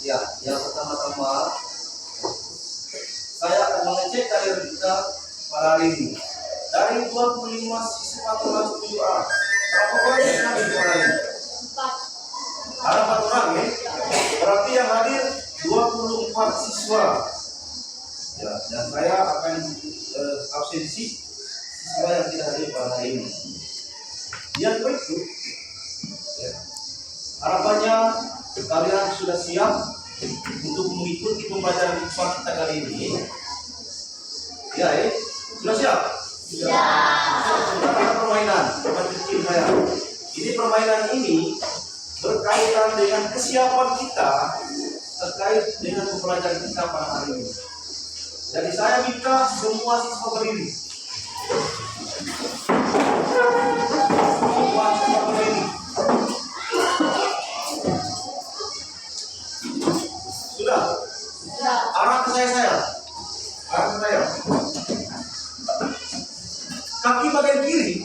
Ya, yang pertama-tama saya akan mengecek karir kita pada hari ini. Dari 25 siswa kelas 7A, berapa orang yang hadir pada hari ini? Ada 4 orang ya? Berarti yang hadir 24 siswa. Ya, dan saya akan absensi siswa yang tidak hadir pada hari ini. Yang itu, ya, harapannya kalian sudah siap untuk mengikuti pembelajaran IPA kita kali ini. Ya, sudah siap? Ya. Ada permainan kecil saya. Ini permainan ini berkaitan dengan kesiapan kita terkait dengan pembelajaran kita pada hari ini. Jadi saya minta semua siswa berdiri. Semua siswa berdiri. Sudah? Arah ke saya. Arah ke saya. Kaki bagian kiri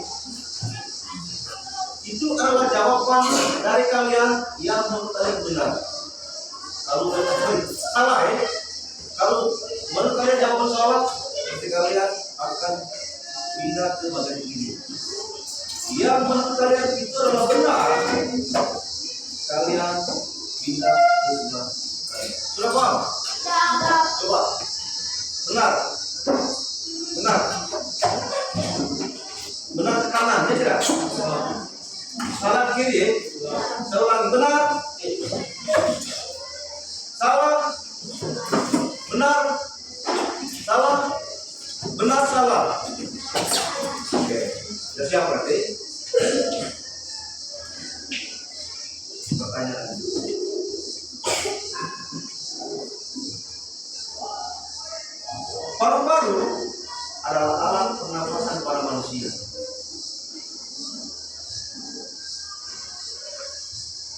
itu adalah jawaban dari kalian yang menurut kalian benar. Kalau salah ya, kalau menurut kalian jawaban salah, nanti kalian akan pindah ke bagian kiri. Yang menurut kalian itu adalah benar, kalian pindah ke sebelah kanan. Sudah paham? Coba. Benar. Benar. Benar ke kanan, ya tidak? Salah ke kiri ya? Saya ulangi, benar. Salah. Benar. Salah. Benar, salah. Oke. Sudah siap berarti? Pertanyaan. Paru-paru adalah alat pernafasan pada manusia.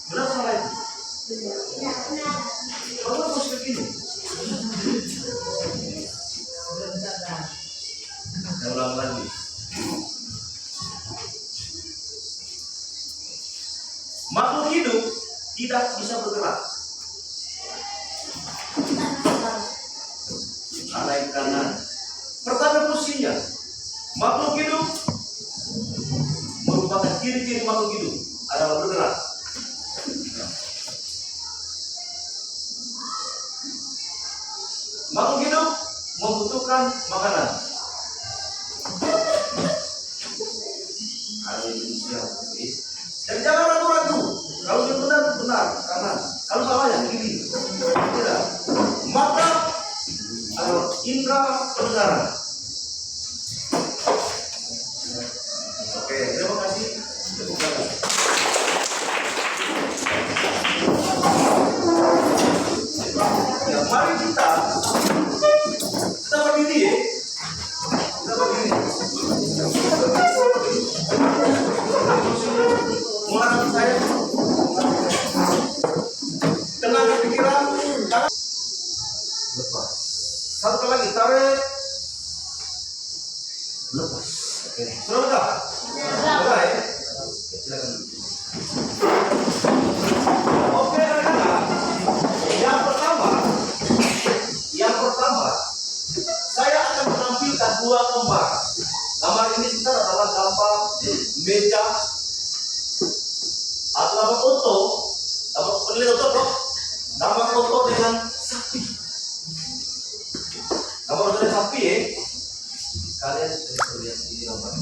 Benar salah itu? Kamu harus begini. Saya ulang lagi. Makhluk hidup tidak bisa bergerak. Alai kanan. Pertanda posisinya, makhluk hidup merupakan ciri-ciri makhluk hidup adalah bergerak. Makhluk hidup membutuhkan makanan. Ada Indonesia, dan jangan ragu-ragu. Kalau dia benar, benar kanan. Kalau salahnya kiri. Tidak. Maka adalah indera pendengaran. Oke, terima kasih. Tepuk tangan. Ya, mari kita berdiri ya. Kita berdiri. Mulai saya. Tenang pikiran. Lepas. Satu lagi, tarik. Lepas. Oke. Sudah enggak? Sudah ya? Silakan. Oke, rekan-rekan. Yang pertama, saya akan menampilkan 2 gambar. Gambar ini sebentar adalah gambar meja atau gambar foto. Gambar penilaian foto. Gambar foto dengan sapi. Gambar foto dengan sapi ya. Kalian bisa lihat ini gambar.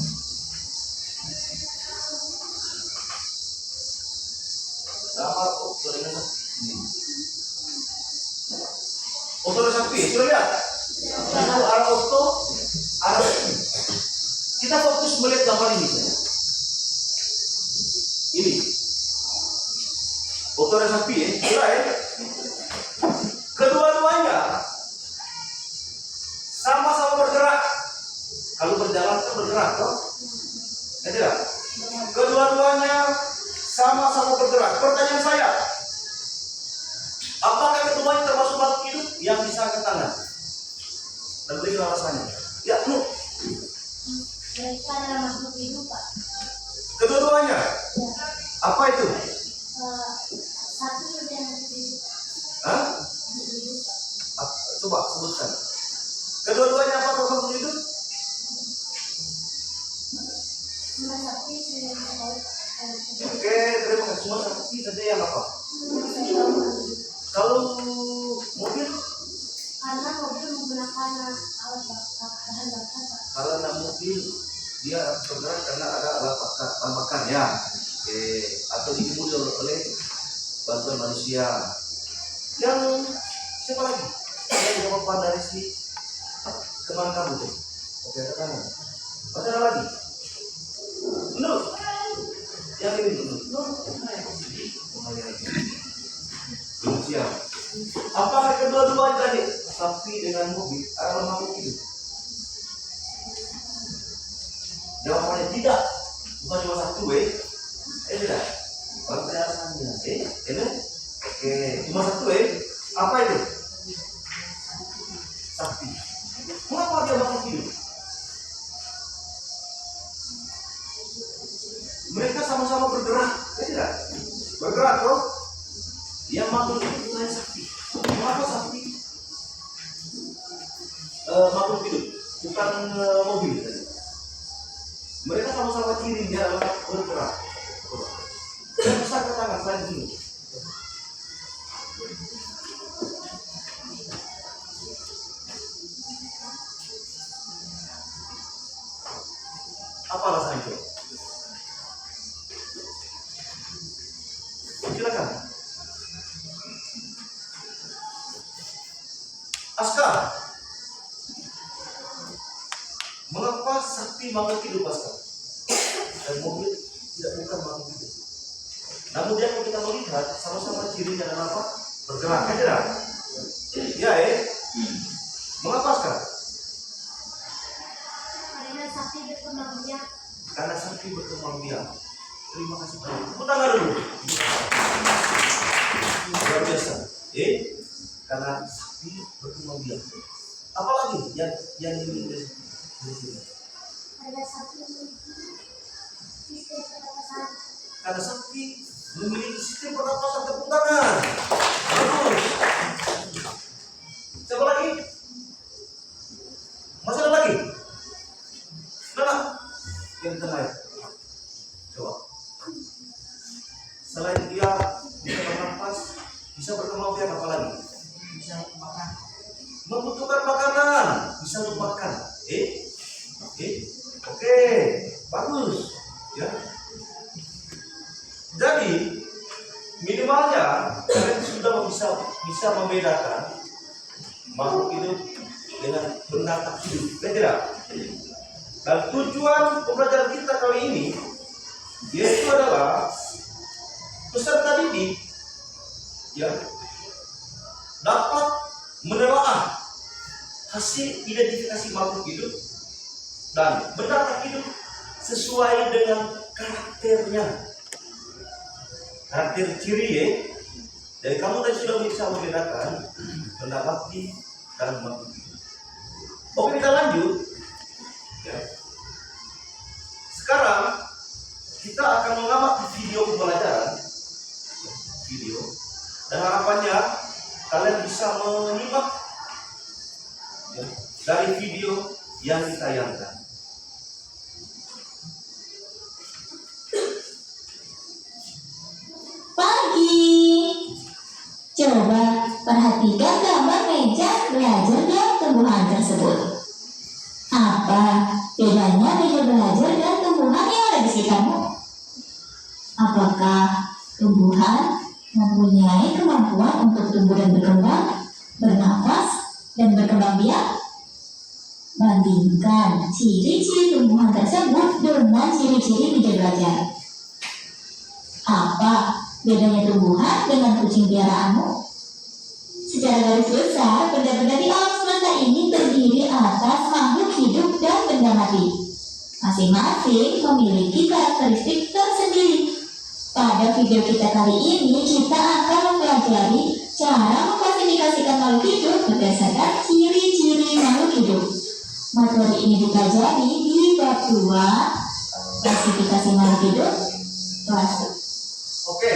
Gambar foto dengan sapi. Foto dengan sapi, sudah lihat? Itu arah foto, arah sapi. Kita fokus melihat gambar ini saja. Ini foto dengan sapi ya, sudah ya? Kedua-duanya sama-sama bergerak. Kalau berjalan kan bergerak, toh? Ya tidak? Kedua-duanya sama-sama bergerak. Pertanyaan saya, apakah keduanya termasuk makhluk hidup yang bisa angkat tangan? Dan beri alasannya. Ya, nu. Mereka adalah makhluk hidup, Pak. Kedua-duanya. Ya. Apa itu? Coba sebutkan. Kedua-duanya apa kalau makhluk hidup? Semua sapi sudah tahu. Oke, terima kasih. Semua sapi tadi yang apa? Kalau mobil? Karena mobil menggunakan alat bakar, bahan bakar, Pak. Karena mobil dia bergerak karena ada alat bakar ya. Oke, atau dimulai oleh bantuan manusia. Yang siapa lagi? Yang jawaban dari si teman kamu tuh. Oke, ada kamu. Masih ada lagi? Menurut? Yang ini dulu. Belum siap. Apakah kedua-duanya tadi sapi dengan mobil adalah makhluk hidup? Jawabannya tidak. Bukan cuma satu, tidak. Baru penjelasannya. Ini? Oke, cuma satu, apa itu? Sapi. Mengapa dia makhluk hidup? Mereka sama-sama bergerak, tidak? Bergerak, bro. Yang makhluk hidup bukan sapi. Mengapa sapi makhluk hidup? Bukan mobil tadi. Mereka sama-sama cirinya adalah bergerak. Saya bisa katakan selain dulu. Apa alasan itu? Silakan. Askar, mengapa sapi makhluk hidup, Askar? Dan mobil tidak bukan makhluk hidup. Namun dia kalau kita melihat sama-sama cirinya adalah apa? Bergerak, kan tidak? Ya, mengapa, Askar? Karena sapi berkembang biak. Karena sapi berkembang biak. Terima kasih banyak. Tepuk tangan dulu. Luar biasa. Karena sapi berkembang biak. Apalagi yang ini dari sini? Karena sapi memiliki sistem pernapasan. Karena sapi memiliki sistem pernapasan. Tepuk tangan. Bagus. Siapa lagi? Masih ada lagi? Sudah? Yang tengah. Coba. Selain dia bisa bernafas, bisa berkembang biak, apa lagi? Bisa makan. Membutuhkan makanan, bisa untuk makan. Oke, bagus. Ya. Jadi minimalnya kalian sudah bisa membedakan makhluk hidup dengan benda tak hidup, tidak? Dan tujuan pembelajaran kita kali ini yaitu adalah peserta didik ya dapat menelaah hasil identifikasi makhluk hidup dan benda tak hidup sesuai dengan karakternya, karakter ciri. Jadi kamu tadi sudah bisa membedakan benda mati dan makhluk hidup. Oke, kita lanjut ya. Sekarang kita akan mengamati video pembelajaran dan harapannya kalian bisa menyimak ya, dari video yang ditayangkan. Pagi. Coba perhatikan gambar meja belajar dan tumbuhan tersebut. Apa bedanya meja belajar dan tumbuhan yang ada di sekitarmu? Apakah tumbuhan mempunyai kemampuan untuk tumbuh dan berkembang, bernafas, dan berkembang biak? Bandingkan ciri-ciri tumbuhan tersebut dengan ciri-ciri meja belajar. Apa bedanya tumbuhan dengan kucing piaraanmu? Secara garis besar, benda-benda di alam semesta ini terdiri atas makhluk hidup dan benda mati. Masing-masing memiliki karakteristik tersendiri. Pada video kita kali ini, kita akan mempelajari cara mengklasifikasikan makhluk hidup berdasarkan ciri-ciri makhluk hidup. Materi ini dipelajari di bab 2, klasifikasi makhluk hidup, kelas 2. Oke,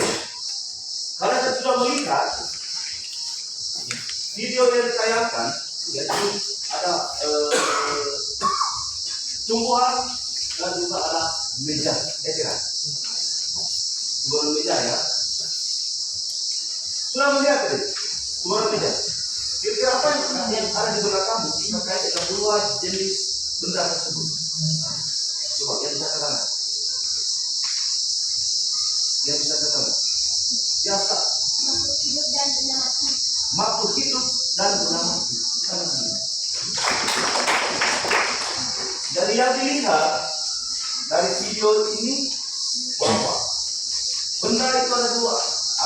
kalian sudah melihat video yang ditayangkan Jadi ada tumbuhan dan juga ada meja. Ya, tumbuhan meja ya. Sudah melihat tadi tumbuhan meja. Kira-kira apa yang ada di belakangmu terkait dengan dua jenis benda tersebut? Coba yang bisa katakan. Yang bisa katakan. Biasa. Makhluk hidup dan benda mati. Makhluk hidup dan benda mati. Jadi yang dilihat dari video ini bahwa benda itu ada dua,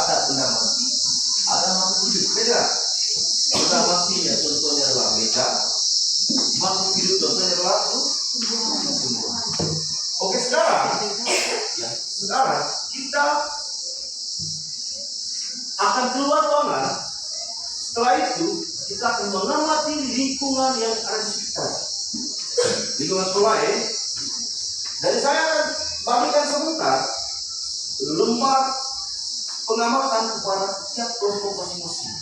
ada benda mati, ada makhluk hidup. Beda. Benda mati ya contohnya adalah meja, makhluk hidup contohnya adalah tumbuhan. Oke sekarang kita akan keluar ruangan. Setelah itu kita akan mengamati lingkungan yang ada di sekitar. Lingkungan sekolah ya. Jadi saya akan bagikan sebentar lembar pengamatan kepada setiap kelompok masing-masing.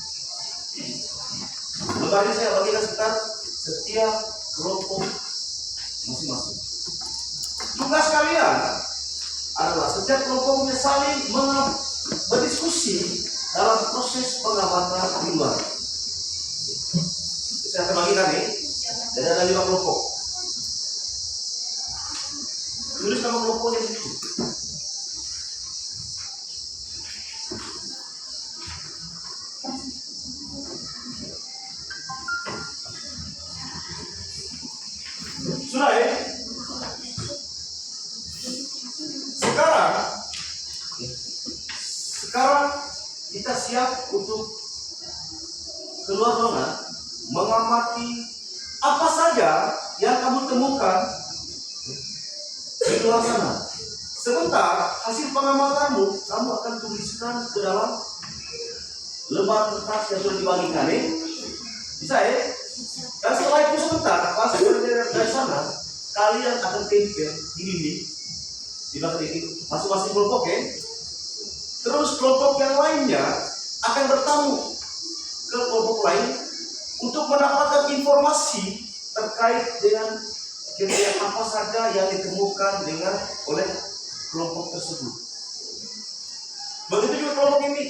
Lembar ini saya bagikan sebentar setiap kelompok masing-masing. Tugas kalian adalah setiap kelompoknya saling berdiskusi dalam proses pengamatan di luar. Saya akan bagikan nih. Jadi ada 5 kelompok. Tulis nama kelompoknya di situ. Sudah ya? Sekarang kita siap untuk keluar ruangan mengamati apa saja yang kamu temukan di luar sana. Sebentar hasil pengamatanmu kamu akan tuliskan ke dalam lembar kertas yang sudah dibagikan ya. Bisa ya? Dan setelah itu sebentar pas dari sana kalian akan tempel di dinding di belakang ini masing-masing kelompok ya. Terus kelompok yang lainnya akan bertamu ke kelompok lain untuk mendapatkan informasi terkait dengan kira-kira apa saja yang ditemukan oleh kelompok tersebut. Begitu juga kelompok ini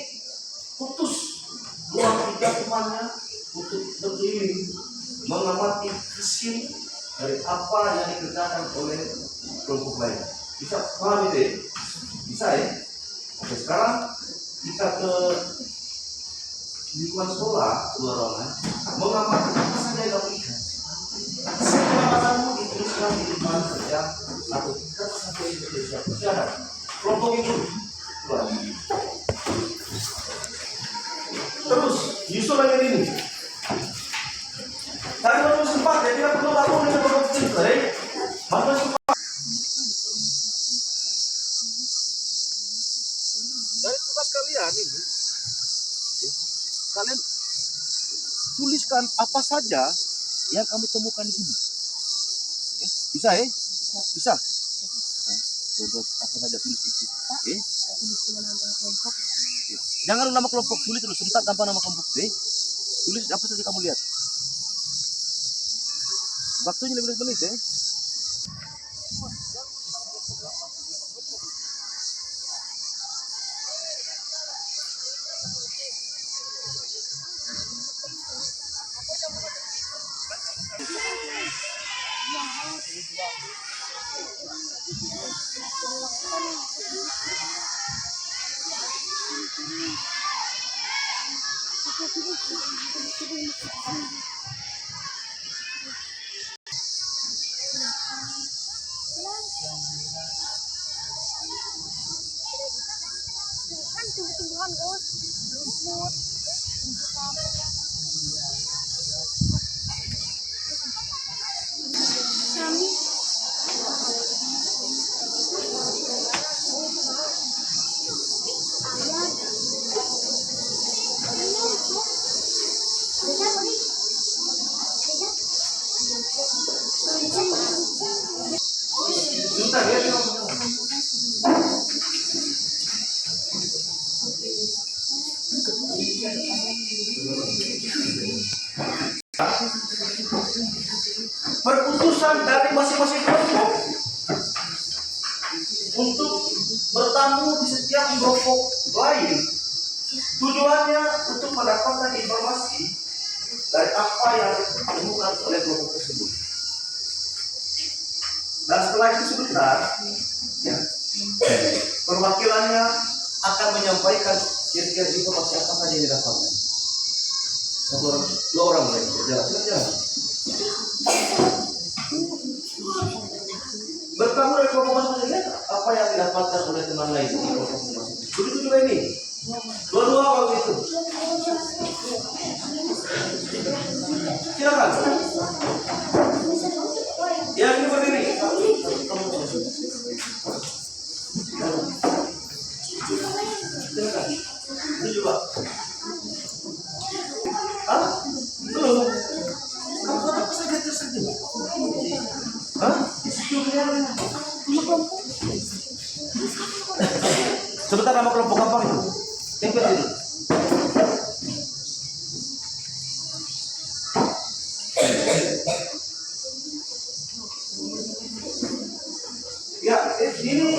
putus 2-3 temannya untuk berkeliling mengamati hasil dari apa yang dikerjakan oleh kelompok lain. Bisa paham itu ya? Bisa ya? Oke, sekarang kita ke lingkungan sekolah, keluar ruangan, mengamati apa saja yang kamu lihat. Pengamatanmu dituliskan di lingkungan kerja atau kertas saja yang Indonesia. Silakan, kelompok itu keluar. Terus, nyusul lagi ini. Tadi baru sempat, ya tidak perlu bangun dengan kelompok cinta, ya. Baru sempat. Dari tugas kalian ini, kalian tuliskan apa saja yang kamu temukan di sini. Ya, bisa ya? Bisa. Tulis apa saja tulis itu. Ya. Jangan nama kelompok, tulis terus sebentar tanpa nama kelompok. Ya. Tulis apa saja kamu lihat. Waktunya 15 menit ya. Kan tumbuh-tumbuhan Gus, rumput, kami Sebentar ya. Perputusan dari masing-masing kelompok untuk bertamu di setiap kelompok lain. Tujuannya untuk mendapatkan informasi dari apa yang ditemukan oleh kelompok tersebut. Dan setelah itu sebentar, ya, perwakilannya akan menyampaikan kira-kira informasi apa saja yang didapatkan. Satu orang, dua orang lagi, jalan. Bertamu dari kelompok masing-masing, apa yang didapatkan oleh teman lain di kelompok masing-masing. Begitu juga ini. Dua-dua kalau itu. Silakan. Ya, ini berdiri. Silakan. Itu juga. Hah? Belum. Kamu apa saja tersedia? Hah? Sebentar, nama kelompok apa itu? Tempel itu. Ya, ini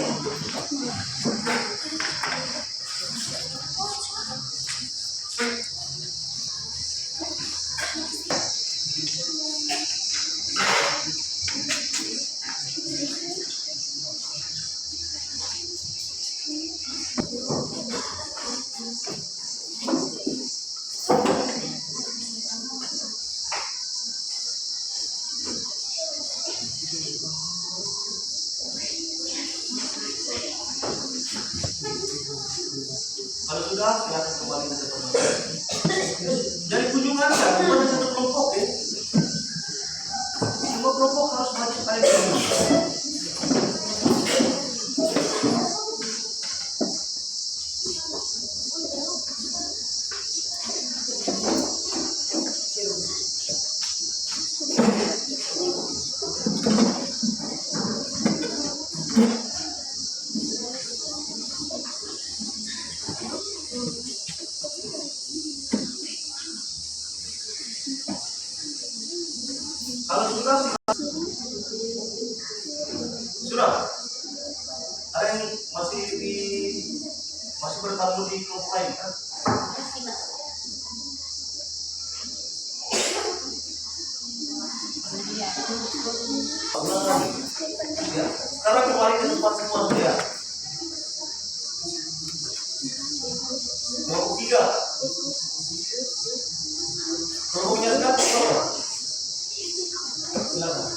kalau sudah silakan kembali ke tempat. Jadi kunjungannya bukan satu kelompok ya. Semua kelompok harus maju kali ini. Kalau sudah ada yang masih bertamu di kelompok lain kan? Ya. Sekarang kembali ke tempat semua sudah. Kelompok 3. Kelompoknya sekarang berapa? Silakan.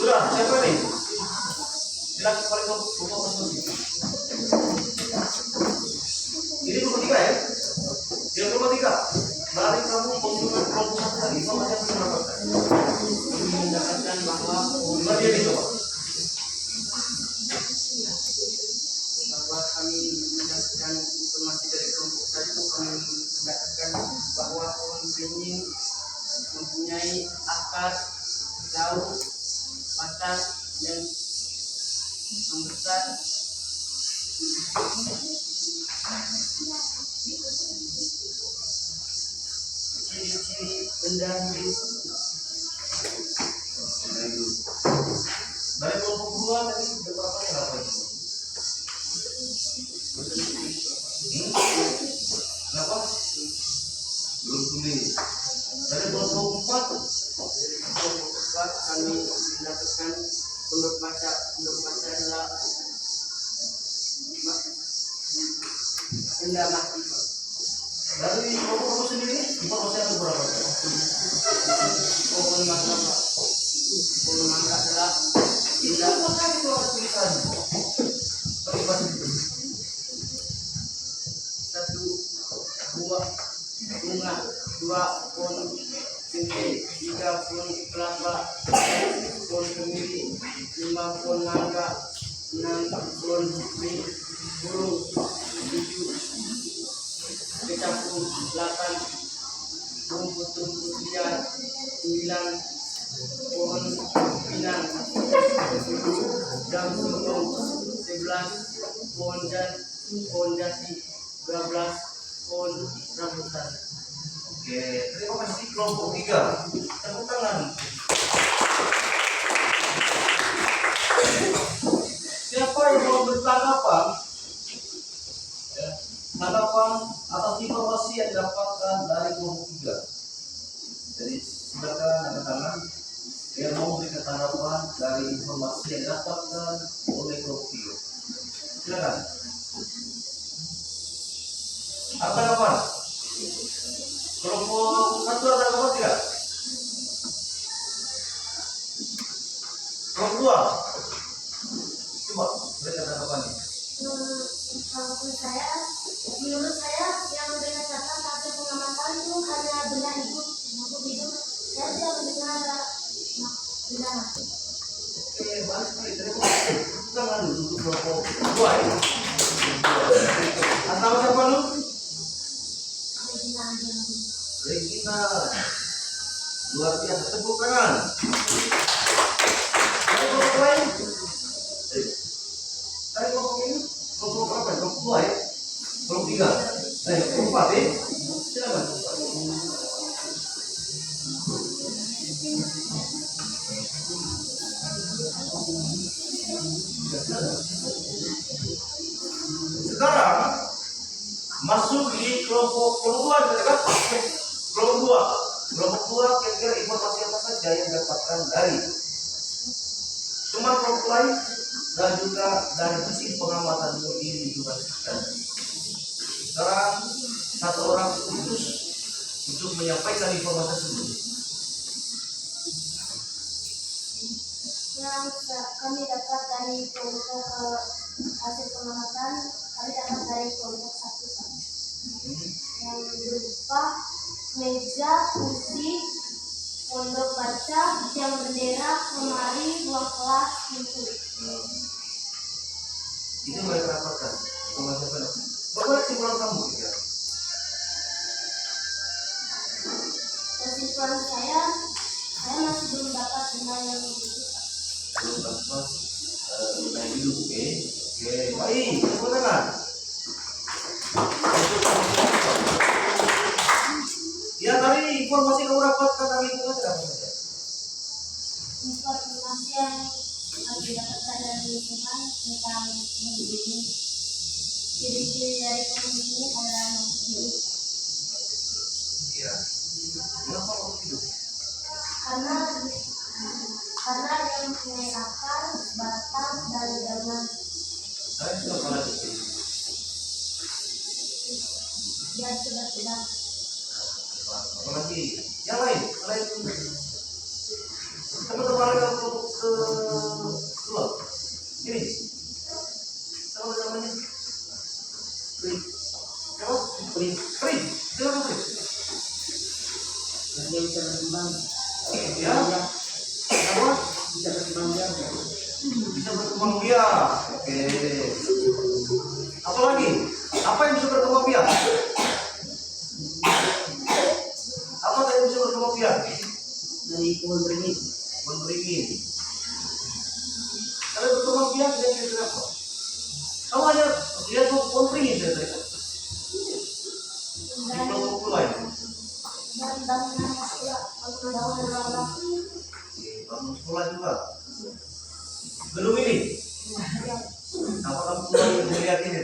Sudah, siapa nih? Silakan kembali ke kelompok masing-masing. Ini kelompok 3 ya? Yang kelompok 3. Dari kamu kunjungan kelompok 1 tadi, informasi yang didapatkan. Mendapatkan bahwa dia dicoba. Bahwa kami mendapatkan informasi dari kelompok satu, kami mendapatkan bahwa pohon beringin mempunyai akar, daun, batang yang membesar. Ciri-ciri benda hidup. Dari kelompok 2 tadi berapa yang dapat? Kenapa? Belum tulis. Dari kelompok 4 kami mendapatkan menurut baca adalah benda mati. dari kelompok sendiri informasi ada berapa? Pohon mangga adalah benda Itu ada tulisan. Terlibat itu. 1 buah bunga, 2 pohon sente, 3 pohon kelapa, 4 pohon kemiri, 5 pohon mangga, 6 pohon pring, 10 kecapung, 8 rumput liar, 9 pohon pinang, 10 daun singkong, 11 pohon jan, Fondasi 12 Pon Rambutan. Oke, terima kasih kelompok 3. Tepuk tangan. Siapa yang mau bertanggapan? Ya, tanggapan atas informasi yang didapatkan dari kelompok 3. Jadi silakan angkat tangan yang mau memberikan tanggapan dari informasi yang didapatkan oleh kelompok 3. Silakan. Apa tanggapan? Kelompok 1 ada tanggapan tidak? Kelompok 2. Coba berikan tanggapannya. Menurut saya yang berdasarkan hasil pengamatan itu hanya benda hidup, makhluk hidup. Saya tidak mendengar benda mati. Oke, baik sekali. Terima kasih. Tangan dulu untuk kelompok 2 ya. Nama siapa lu? Regina. Luar biasa. Tepuk tangan. Dari kelompok lain? Dari kelompok ini? Kelompok berapa? Kelompok 2 ya? Kelompok 3? Kelompok 4 ya? Silakan. Sekarang masuk di kelompok 2 kan? Kelompok 2 kira-kira informasi apa saja yang didapatkan dari teman kelompok lain dan juga dari sisi pengamatan di lingkungan sekitar. Sekarang satu orang khusus untuk menyampaikan informasi tersebut. Yang kami dapat dari kelompok hasil pengamatan, kami dapat dari kelompok 1 Pak. Yang berupa meja, kursi, pondok baca, tiang bendera, lemari, ruang kelas, pintu. Itu mereka dapatkan informasi apa? Bagaimana kesimpulan kamu? Ya? Kesimpulan saya masih belum dapat benda yang begitu Pak. Belum dapat benda hidup, oke? Oke, baik. Tepuk tangan. Ya, tadi informasi kamu dapatkan dari lingkungan apa saja? Informasi yang kami dapatkan dari lingkungan tentang hidup ini, ciri-ciri dari penghuni ini adalah makhluk hidup. Iya. Kenapa makhluk hidup? Karena dia mempunyai akar, batang, dan daungan. Saya sudah pernah di Dia sedang. apalagi yang lain teman-teman yang kelompok ke-2 ini sama namanya Pri silakan Pri. Dia bisa berkembang. Ya apa Bisa berkembang biak. bisa berkembang biak. Oke, apalagi apa yang bisa berkembang biak? Apa yang bisa berkembang biak? Dari pohon beringin. Beringin. Kalau berkembang biak dia kira apa? Kamu hanya lihat pohon beringin saja. Di kelompok lain. Dan bangunan sekolah, bangunan Bangun sekolah juga. Belum ini. Apa kamu mulai melihat ini?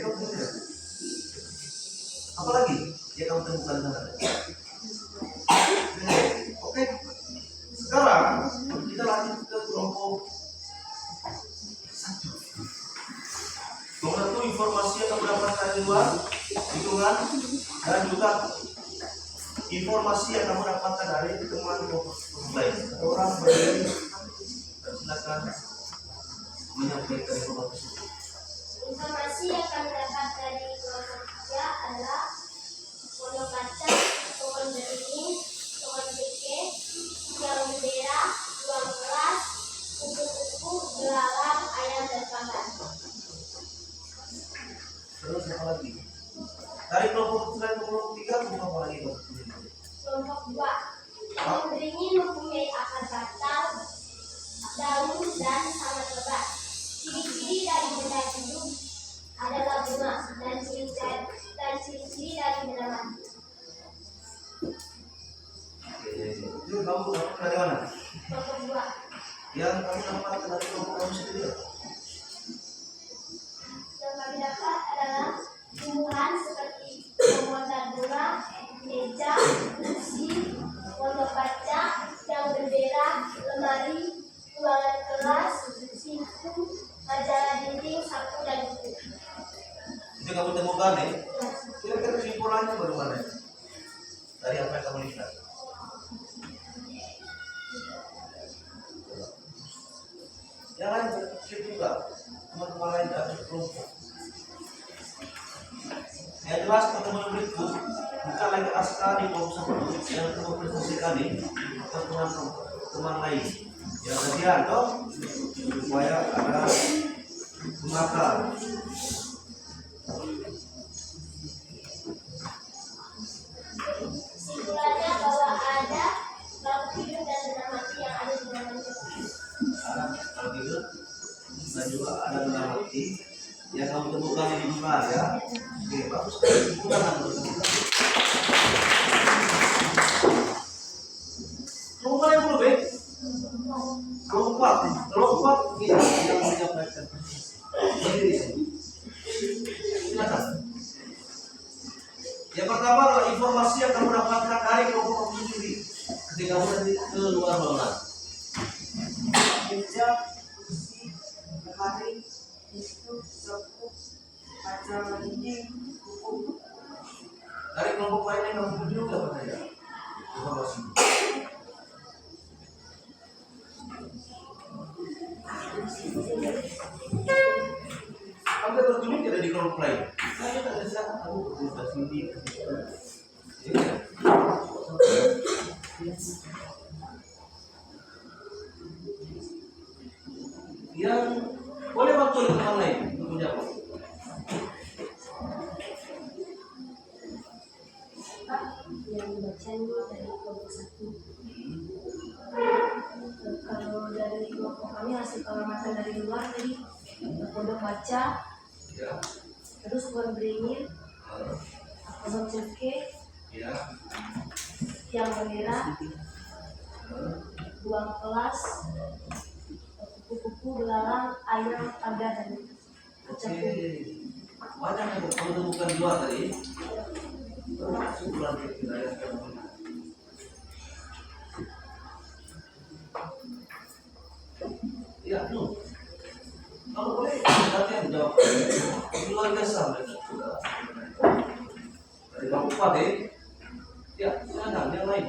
Apa lagi? Ya kamu temukan sana. Oke. Sekarang kita lanjut ke kelompok 1. Kelompok 1 informasi yang kamu dapatkan di luar hitungan dan juga informasi yang kamu dapatkan dari teman kelompok lain. Orang berdiri dan silakan menyampaikan informasi tersebut. Informasi yang kami dapat dari kelompok 3 adalah pondok baca, pohon beringin, pohon beke, tiang bendera, ruang kelas, kupu-kupu, belalang, ayam, dan panggang. Terus apa lagi? Dari kelompok selain kelompok 3, kelompok apa lagi? Kelompok 2, pohon beringin mempunyai akar batang, daun, dan sangat lebat. Ciri-ciri dari benda hidup adalah bunga dan dapatkan dari kelompok kamu sendiri? Yang kami dapat adalah tumbuhan seperti pemotor bunga, meja, kursi, pondok baca, yang bendera, lemari, ruangan kelas, pintu, majalah dinding, sapu dan buku. Itu kamu temukan nih. Kira-kira kesimpulannya bagaimana? Dari apa yang kamu lihat? Yang lain berpikir juga, teman-teman lain tidak berkelompok. Yang jelas pertemuan berikut bukan lagi askar di kelompok satu yang mempresentasikan nih teman lain. Yang bagian toh supaya ada gunakan. Kesimpulannya bahwa ada makhluk hidup dan benda mati yang ada di dalam manusia. Ada kalau gitu dan juga ada benda mati yang kamu temukan di luar ya. Oke, bagus. Kita akan bertemu. Kelompok yang belum baik. Kelompok ini yang menyampaikan. Ini di sini. Silakan. Yang pertama adalah informasi yang kamu dapatkan dari kelompok kamu sendiri ketika kamu nanti keluar bangunan. Meja, kursi, lemari, pintu, sapu, majalah dinding, buku. Dari kelompok lain yang kamu tunjuk dapat saja informasi. Kamu bertunjuk tidak di kelompok lain. Saya tak bisa kamu bertunjuk sendiri. Yang boleh waktu oleh teman lain untuk menjawab. Yang dibacanya dari kelompok satu. Kalau dari kelompok kami hasil pengamatan dari luar tadi pondok baca, Ya, terus pohon beringin, pohon cengkeh, ya, yang bendera, ruang kelas, kupu-kupu, belalang, ayam, pagar dan oke. capung. Banyak yang kamu temukan di luar tadi. Kesimpulan kita yang kamu. Ya, tuh. Kalau boleh, nanti yang jawab. Luar biasa mereka. Dari kamu pakai, ya, silakan yang lain.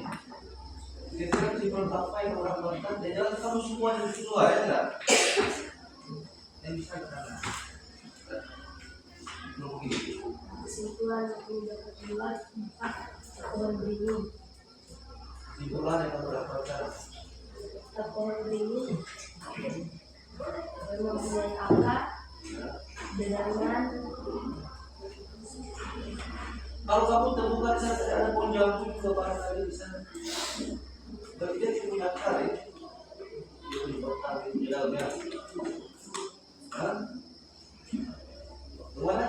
Kira-kira kesimpulan apa yang orang lakukan? Dan jangan kamu semua yang di luar ya, tidak? Yang bisa katakan. Belum begini. Kesimpulan yang kami dapat di luar 4 pohon beringin. Kesimpulan yang kamu dapatkan. Pohon beringin mempunyai akar, dedangan. Kalau kamu temukan saja ada pohon jambu juga barangkali di sana. Tapi dia tidak punya akar ya. Dia punya batang di dalamnya. Hah? Bagaimana?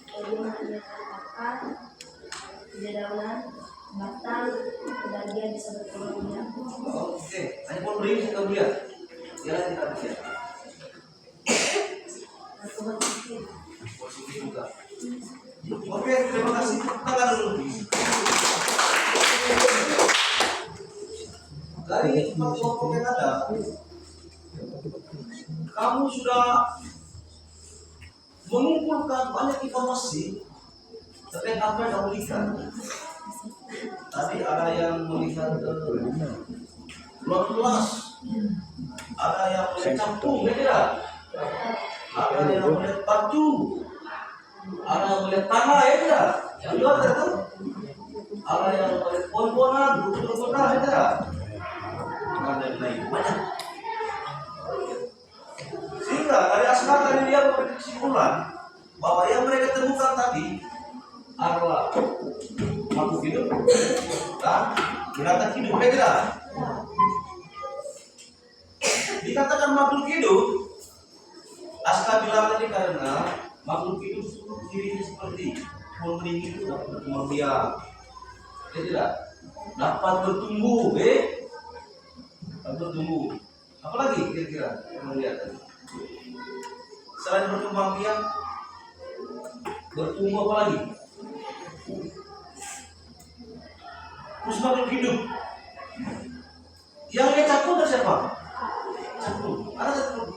Mempunyai akar, dedangan, batang, dan dia bisa berkembang biak. Oke, hanya pohon beringin yang kamu lihat. Jalan kita lihat. Pohon cengkeh. Positif juga. Oke, terima kasih. Tangan dulu. Dari 4 kelompok yang ada, kamu sudah mengumpulkan banyak informasi terkait apa yang kamu lihat. Tadi ada yang melihat ruang kelas, ada yang melihat campung, ya tidak? Ada yang melihat batu, ada yang melihat tanah, ya tidak? Yang luar itu, ada yang melihat pohon-pohonan, rumput-rumputan, ya tidak? Ada yang lain banyak. Sehingga dari askar tadi dia memberi kesimpulan bahwa yang mereka temukan tadi adalah makhluk hidup dan binatang hidup, ya tidak? Dikatakan makhluk hidup, askar bilang tadi karena makhluk hidup dirinya seperti pohon beringin itu berkembang biak, ya tidak? dapat bertumbuh, dapat bertumbuh. Apalagi kira-kira yang melihat tadi? Selain berkembang biak, bertumbuh apa lagi? Terus makhluk hidup. Yang dia cakung dari siapa? Cakung. Ada cakung.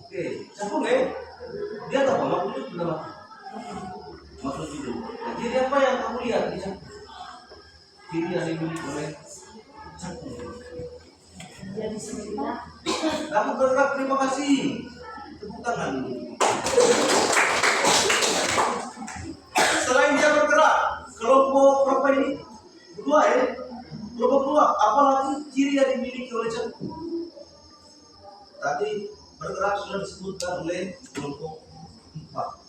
Oke, cakung dia tahu makhluk hidup sudah mati. Makhluk hidup. Nah, jadi apa yang kamu lihat di cakung? Ciri yang dimiliki oleh cakung. Dia bismillah. Kamu bergerak, terima kasih. Tepuk tangan. Selain dia bergerak, kelompok berapa ini? Dua kelompok dua. Apalagi ciri yang dimiliki oleh cakung? Tadi bergerak sudah disebutkan oleh kelompok 4.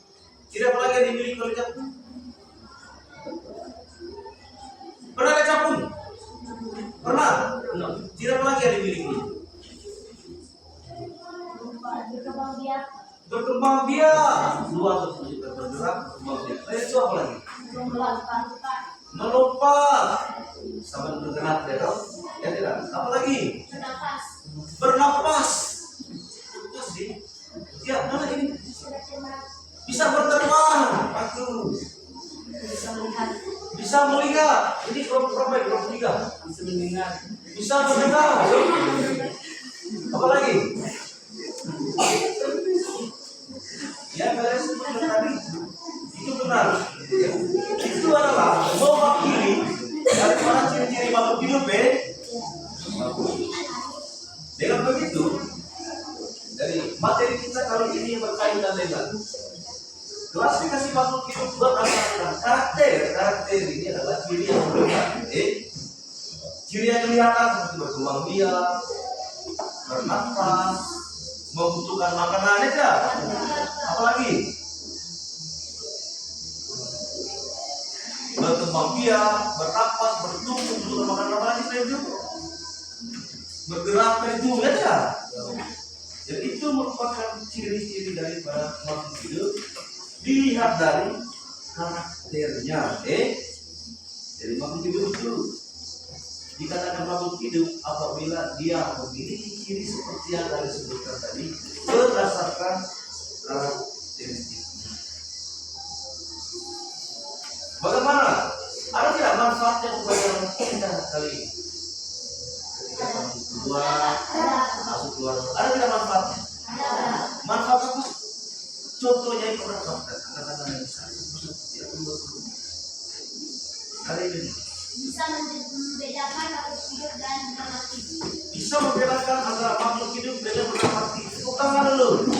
Ciri apa lagi yang dimiliki oleh cakung? Pernah ada cakung? Pernah? Ciri apa lagi yang dimiliki? Berkembang biak. Berkembang biak. Dua tersebut bergerak, berkembang biak. Itu apa lagi? Melompat. Melompat. Sama bergerak ya dong? Ya tidak. Apa lagi? Bernafas. Bernapas. Itu sih. Ya, mana ini? Bisa berterbang. Bagus. Bisa melihat. Bisa melihat. Ini kelompok berapa? Kelompok 3. Bisa mendengar. Bisa mendengar. Apa lagi? Ya, kalian sebutkan tadi. Itu benar. Ya. Itu adalah mewakili daripada ciri-ciri makhluk hidup. Dengan begitu, dari materi kita kali ini berkaitan dengan klasifikasi makhluk hidup berdasarkan karakter ini adalah ciri yang berbeda. Ciri yang kelihatan seperti berkembang biak, bernafas, membutuhkan makanan aja. Apalagi berkembang biak, bernafas, bertumbuh, membutuhkan makanan apa lagi selain itu? Bergerak itu aja. Dan itu merupakan ciri-ciri daripada makhluk hidup dilihat dari karakternya. Jadi makhluk hidup itu dikatakan makhluk hidup apabila dia memiliki ciri seperti yang tadi disebutkan tadi berdasarkan karakteristiknya. Bagaimana? Ada tidak manfaatnya kepada kita kali ini? Ketika kamu keluar, masuk keluar, ada tidak manfaatnya? Manfaat apa? Contohnya yang pernah dapatkan, katakan yang bisa seperti apa? Kali ini Bisa membedakan makhluk hidup dan benda mati. bisa membedakan antara makhluk hidup dengan benda mati. Tepuk tangan dulu.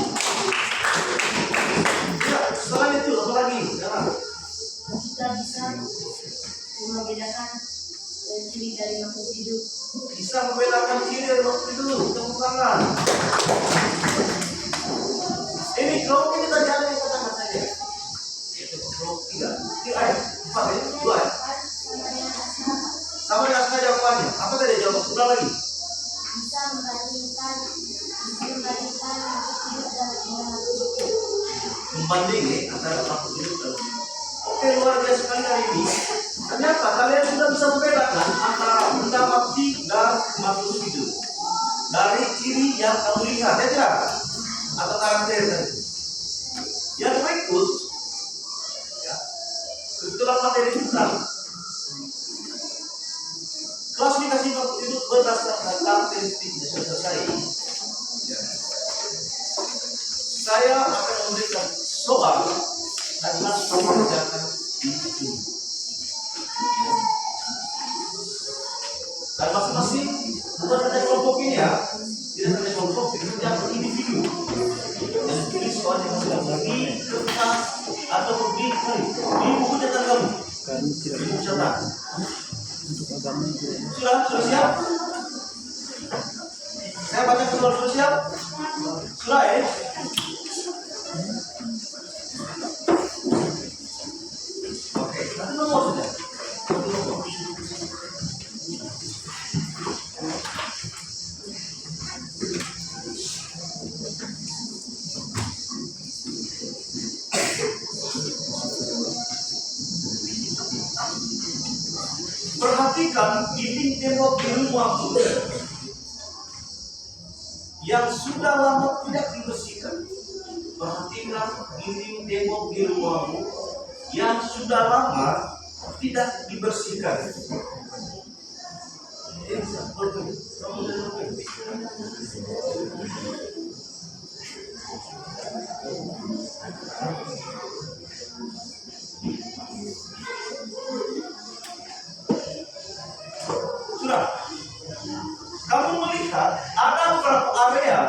Ya, selain itu apa lagi? Jangan. Juga bisa membedakan ciri dari makhluk hidup. Bisa membedakan ciri dari makhluk hidup. Tepuk tangan. Ini kelompok ini tadi ada yang katakan saja. Itu kelompok 3. 4 ya? 2 ya? Sama dengan jawabannya. Apa tadi jawab? Ulang lagi. Bisa membandingkan makhluk hidup dan benda mati. Membanding antara makhluk hidup dan oke, luar biasa sekali hari ini. Ternyata kalian sudah bisa membedakan antara benda mati dan makhluk hidup dari ciri yang kamu lihat, ya tidak? Atau karakter tadi. Yang berikut, ya, kebetulan materi kita klasifikasi makhluk hidup berdasarkan karakteristiknya sudah selesai. Ya. Saya akan memberikan soal dan langsung mengerjakan itu. Dan masing-masing bukan saja kelompok ini ya, tidak saja kelompok yang berindividu. Dan pilih soal yang sudah di kertas atau di buku catatan kamu. Di buku catatan. Sudah siap? Saya baca soal sudah siap? Sudah ya? Oke, nanti nomor saja. Perhatikan perhatikan dinding tembok di rumahmu yang sudah lama tidak dibersihkan. Perhatikan dinding tembok di rumahmu yang sudah lama tidak dibersihkan. Sudah, kamu melihat ada beberapa area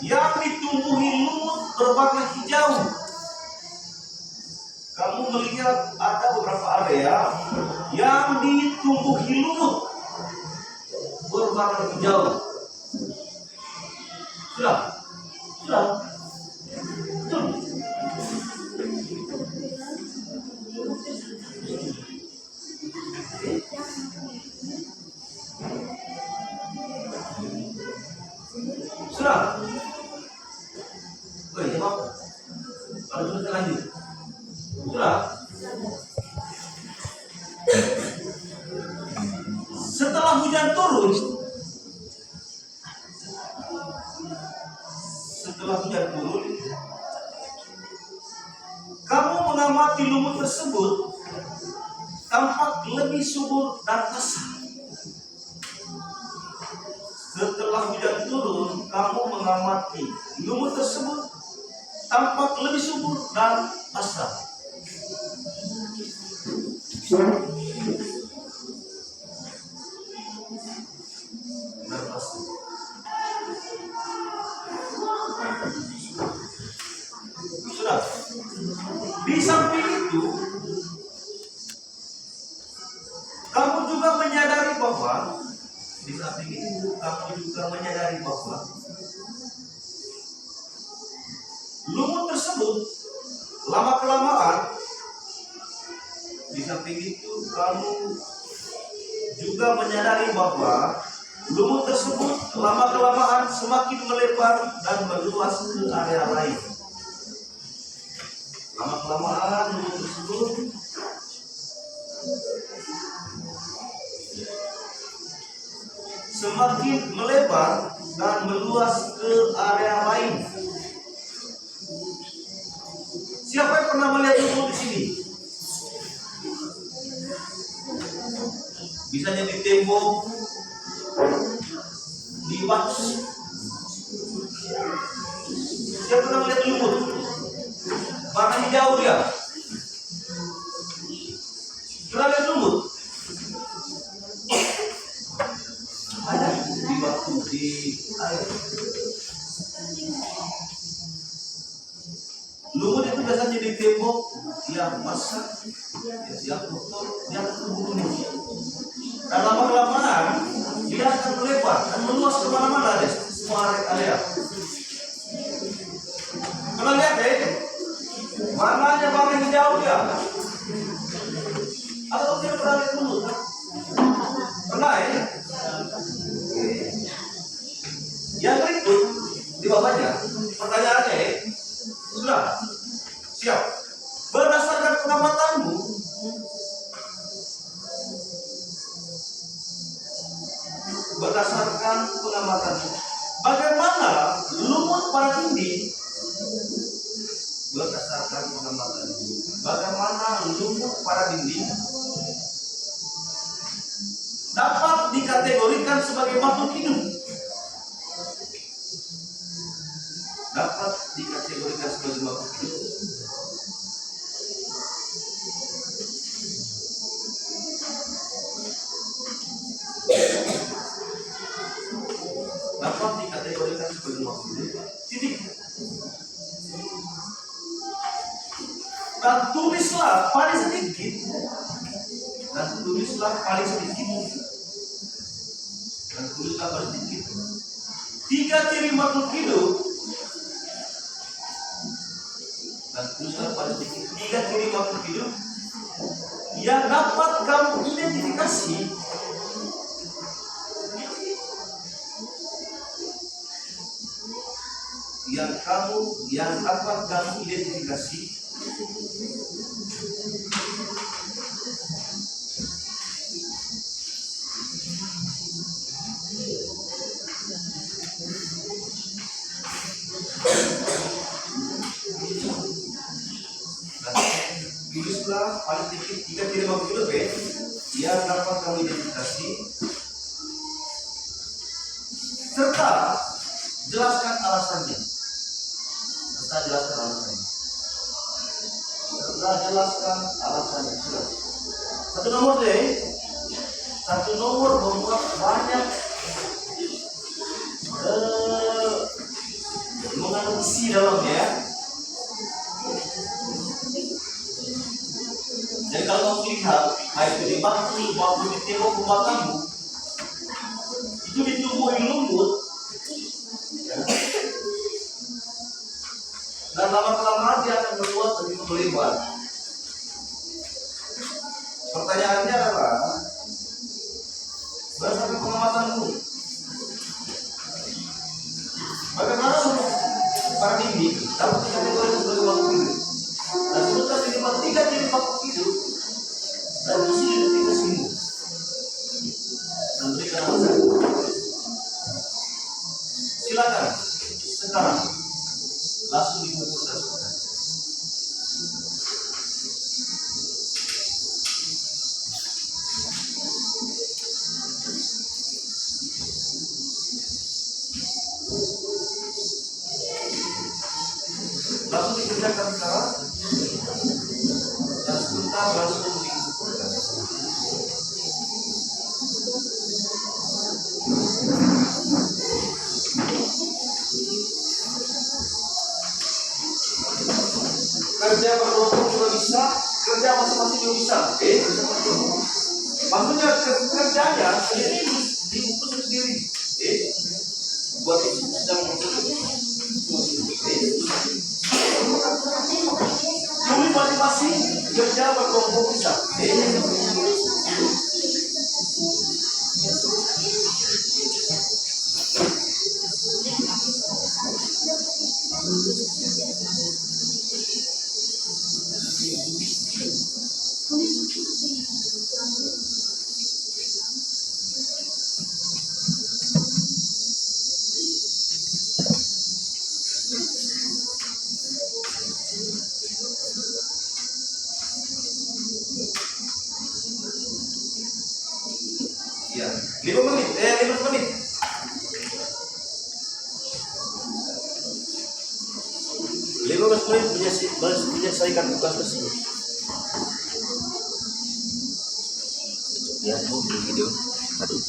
yang ditumbuhi lumut berwarna hijau. Kamu melihat ada beberapa area yang ditumbuhi lumut berwarna hijau. Sudah. Sudah. Oke, jawab. Kalau sudah lanjut. Sudah. Setelah hujan turun, kamu mengamati lumut tersebut tampak lebih subur dan basah. Setelah hujan turun, kamu mengamati lumut tersebut tampak lebih subur dan basah. Sudah. Di samping itu, kamu juga menyadari bahwa lumut tersebut lama kelamaan. Di samping itu, kamu juga menyadari bahwa lumut tersebut lama kelamaan semakin melebar dan meluas ke area lain. Lama kelamaan lumut tersebut semakin melebar dan meluas ke area lain. Siapa yang pernah melihat lumut di sini? Bisa jadi tembok, di batu. Siapa pernah melihat lumut? Warna hijau dia. Pernah lihat lumut? Ada di batu, di air. Lumut itu biasanya di tembok yang basah, yang kotor, yang terbunuh. Dan lama-kelamaan dia akan melebar dan meluas kemana-mana deh, semua area. Pernah lihat deh, warnanya warna hijau dia. Atau tidak pernah lihat lumut? Pernah ya? Yang berikut di bawahnya pertanyaannya, sudah siap? Berdasarkan pengamatanmu, bagaimana lumut pada dinding? Berdasarkan pengamatanmu, bagaimana lumut pada dinding dapat dikategorikan sebagai makhluk hidup? Dapat dikategorikan sebagai makhluk hidup. Dapat dikategorikan sebagai makhluk hidup. Titik. Dan tulislah paling sedikit. Tiga ciri makhluk hidup. Dan tulislah paling sedikit. Tiga ciri makhluk hidup yang dapat kamu identifikasi yang dapat kamu identifikasi Pancasila paling sedikit 3,5 kilo yang dapat kamu identifikasi serta jelaskan alasannya. Satu nomor memuat banyak mengandung isi dalamnya. Jadi kalau kamu lihat, itu di batu di tembok rumah kamu, itu ditumbuhin lumut, ya. Dan lama-kelamaan dia akan meluas lebih melebar. Pertanyaannya adalah, berdasarkan pengamatanmu, bagaimana para ini dapat dikategorikan sebagai waktu hidup? Dan sebutkan minimal 3 jenis waktu hidup dan isi identifikasimu. Dan berikan alasan. Silakan sekarang langsung dikumpulkan. Langsung dikerjakan sekarang dan sebentar langsung dikumpulkan. Kerja berkelompok juga bisa, kerja masing-masing juga bisa. Maksudnya kerjanya sendiri di buku sendiri. Buat itu sedang tulis masing-masing kerja berkelompok bisa. Ya, 5 menit. 15 menit. 15 menit menyelesaikan tugas tersebut. Ya, mau video. Aduh.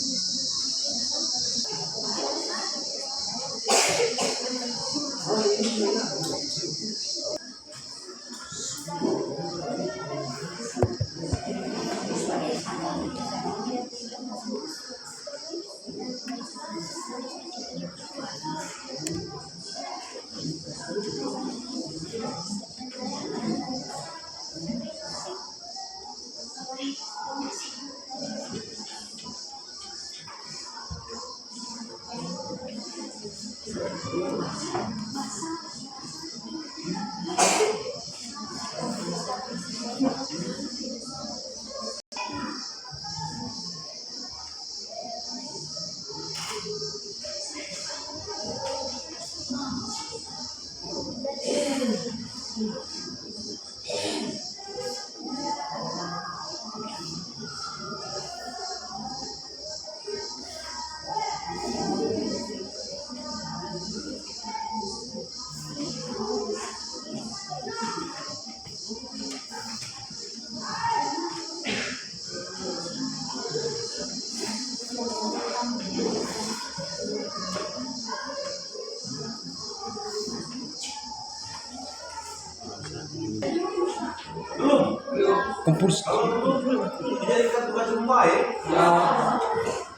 Kumpul. Kalau belum dijadikan tugas rumah ya.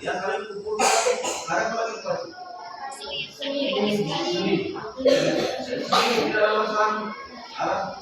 Ya kalian kumpulkan. Sekarang lagi kelas. Tidak ada masalah. Arah